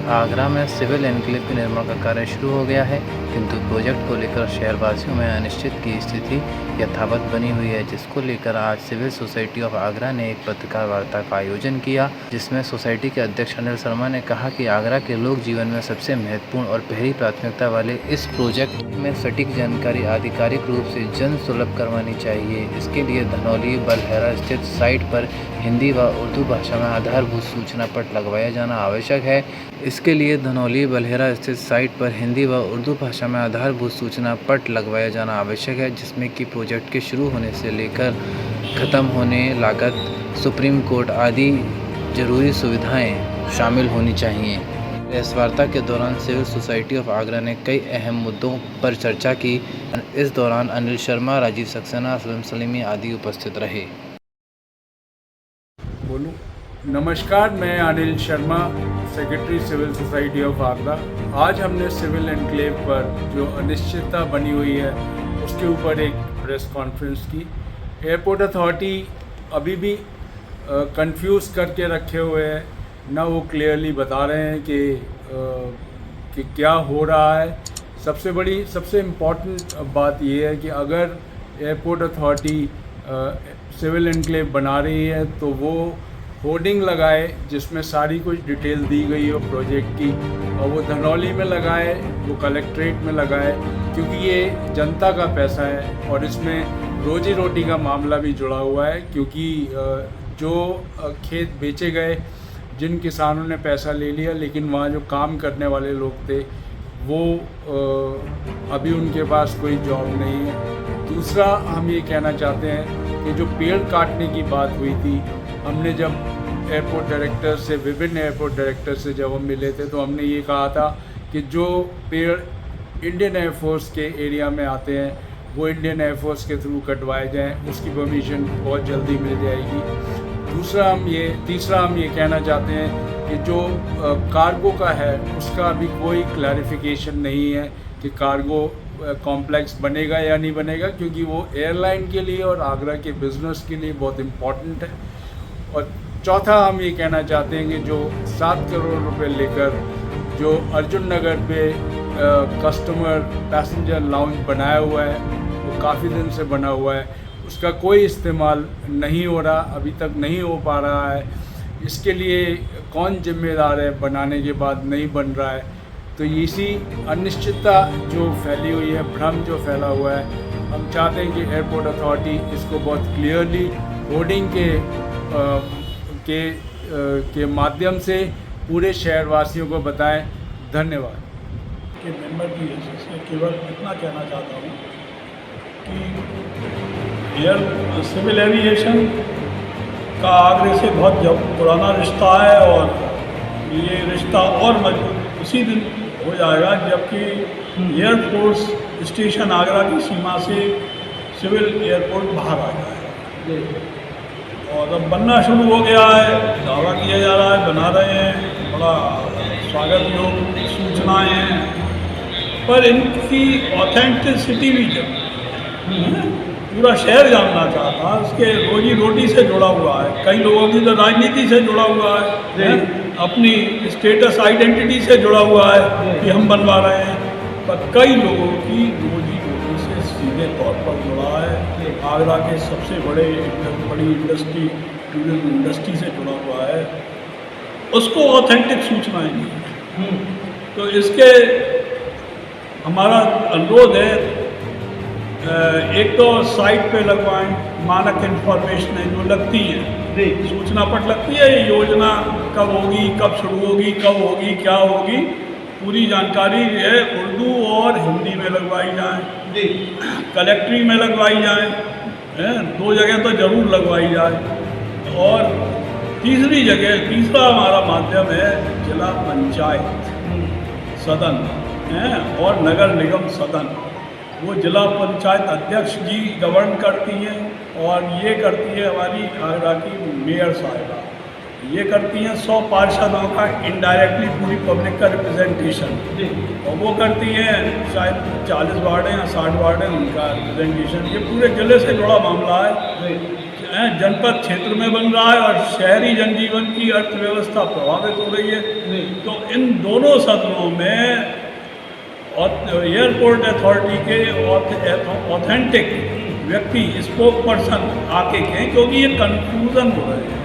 आगरा में civil enclave के निर्माण का कार्य शुरू हो गया है, किंतु प्रोजेक्ट को लेकर शहरवासियों में अनिश्चित की स्थिति यथावत बनी हुई है, जिसको लेकर आज सिविल सोसाइटी ऑफ आगरा ने एक पत्रकार वार्ता का आयोजन किया, जिसमें सोसाइटी के अध्यक्ष अनिल शर्मा ने कहा कि आगरा के लोक जीवन में सबसे महत्वपूर्ण और पहली प्राथमिकता वाले इस प्रोजेक्ट में सटीक जानकारी आधिकारिक रूप से जन सुलभ करवानी चाहिए। इसके लिए धनौली बलहेरा स्थित साइट पर हिंदी व उर्दू भाषा में आधारभूत सूचना पट लगवाया जाना आवश्यक है। इसके लिए धनौली बलहेरा स्थित साइट पर हिंदी व उर्दू भाषा में आधारभूत सूचना पट लगवाया जाना आवश्यक है, जिसमें कि प्रोजेक्ट के शुरू होने से लेकर ख़त्म होने लागत, सुप्रीम कोर्ट आदि जरूरी सुविधाएं शामिल होनी चाहिए। इस वार्ता के दौरान सिविल सोसाइटी ऑफ आगरा ने कई अहम मुद्दों पर चर्चा की। इस दौरान अनिल शर्मा, राजीव सक्सेना, असलम सलीमी आदि उपस्थित रहे। बोलूं? नमस्कार, मैं Anil Sharma, secretary civil society of Agra. आज हमने सिविल एन्क्लेव पर जो अनिश्चितता बनी हुई है उसके ऊपर एक प्रेस कॉन्फ्रेंस की। एयरपोर्ट अथॉरिटी अभी भी कंफ्यूज करके रखे हुए हैं, ना वो क्लियरली बता रहे हैं कि क्या हो रहा है। सबसे इम्पॉर्टेंट बात ये है कि अगर एयरपोर्ट अथॉरिटी सिविल एन्क्लेव बना रही है तो वो होर्डिंग लगाए जिसमें सारी कुछ डिटेल दी गई हो प्रोजेक्ट की, और वो धनौली में लगाए, वो कलेक्ट्रेट में लगाए, क्योंकि ये जनता का पैसा है और इसमें रोजी रोटी का मामला भी जुड़ा हुआ है। क्योंकि जो खेत बेचे गए, जिन किसानों ने पैसा ले लिया, लेकिन वहाँ जो काम करने वाले लोग थे वो अभी उनके पास कोई जॉब नहीं है। दूसरा, हम ये कहना चाहते हैं कि जो पेड़ काटने की बात हुई थी, हमने जब एयरपोर्ट डायरेक्टर से, विभिन्न एयरपोर्ट डायरेक्टर से जब हम मिले थे तो हमने ये कहा था कि जो पेड़ इंडियन एयरफोर्स के एरिया में आते हैं वो इंडियन एयरफोर्स के थ्रू कटवाए जाएं, उसकी परमिशन बहुत जल्दी मिल जाएगी। तीसरा हम ये कहना चाहते हैं कि जो कार्गो का है उसका अभी कोई क्लैरिफिकेशन नहीं है कि कार्गो कॉम्प्लेक्स बनेगा या नहीं बनेगा, क्योंकि वो एयरलाइन के लिए और आगरा के बिज़नेस के लिए बहुत इम्पॉर्टेंट है। और चौथा, हम ये कहना चाहते हैं कि जो 7 करोड़ रुपए लेकर जो अर्जुन नगर पे कस्टमर पैसेंजर लाउंज बनाया हुआ है, वो काफ़ी दिन से बना हुआ है, उसका कोई इस्तेमाल नहीं हो रहा, अभी तक नहीं हो पा रहा है। इसके लिए कौन जिम्मेदार है, बनाने के बाद नहीं बन रहा है। तो इसी अनिश्चितता जो फैली हुई है, भ्रम जो फैला हुआ है, हम चाहते हैं कि एयरपोर्ट अथॉरिटी इसको बहुत क्लियरली होर्डिंग के माध्यम से पूरे शहरवासियों को बताएं। धन्यवाद। के मेंबर की हैसियत से केवल इतना कहना चाहता हूँ कि सिविल एविएशन का आगरे से बहुत पुराना रिश्ता है और ये रिश्ता और मजबूत उसी दिन हो जाएगा जबकि एयरफोर्स स्टेशन आगरा की सीमा से सिविल एयरपोर्ट बाहर आ जाएगा। और अब बनना शुरू हो गया है, दावा किया जा रहा है, बना रहे हैं, बड़ा स्वागत योग सूचनाएँ हैं, पर इनकी ऑथेंटिसिटी भी जब पूरा शहर जानना चाहता है। उसके रोजी रोटी से जुड़ा हुआ है, कई लोगों की तो राजनीति से जुड़ा हुआ है, अपनी स्टेटस आइडेंटिटी से जुड़ा हुआ है कि हम बनवा रहे हैं, पर कई लोगों की रोजी रोटी से सीधे तौर पर जुड़ा है। आगरा के सबसे बड़ी इंडस्ट्री, टूरिज्म इंडस्ट्री से जुड़ा हुआ है, उसको ऑथेंटिक सूचनाएं नहीं है। तो इसके हमारा अनुरोध है, एक तो साइट पे लगवाएं, मानक इन्फॉर्मेशन है जो लगती है, सूचना पट लगती है, ये योजना कब होगी, कब शुरू होगी, कब होगी, क्या होगी, पूरी जानकारी है उर्दू और हिंदी में लगवाई जाए, कलेक्ट्री में लगवाई जाए, 2 जगह तो ज़रूर लगवाई जाए। और तीसरा हमारा माध्यम है जिला पंचायत सदन और नगर निगम सदन। वो जिला पंचायत अध्यक्ष जी गवर्न करती हैं और ये करती है हमारी आगरा की मेयर साहिबा, ये करती हैं 100 पार्षदों का इनडायरेक्टली पूरी पब्लिक का रिप्रेजेंटेशन, और वो करती हैं शायद 40 वार्ड हैं या 60 वार्ड हैं उनका रिप्रेजेंटेशन। ये पूरे जिले से जुड़ा मामला है। जनपद क्षेत्र में बन रहा है और शहरी जनजीवन की अर्थव्यवस्था प्रभावित हो रही है। तो इन दोनों सदनों में एयरपोर्ट अथॉरिटी के ऑथेंटिक व्यक्ति स्पोक पर्सन आके कहें, क्योंकि ये कन्फ्यूज़न हो रहे हैं।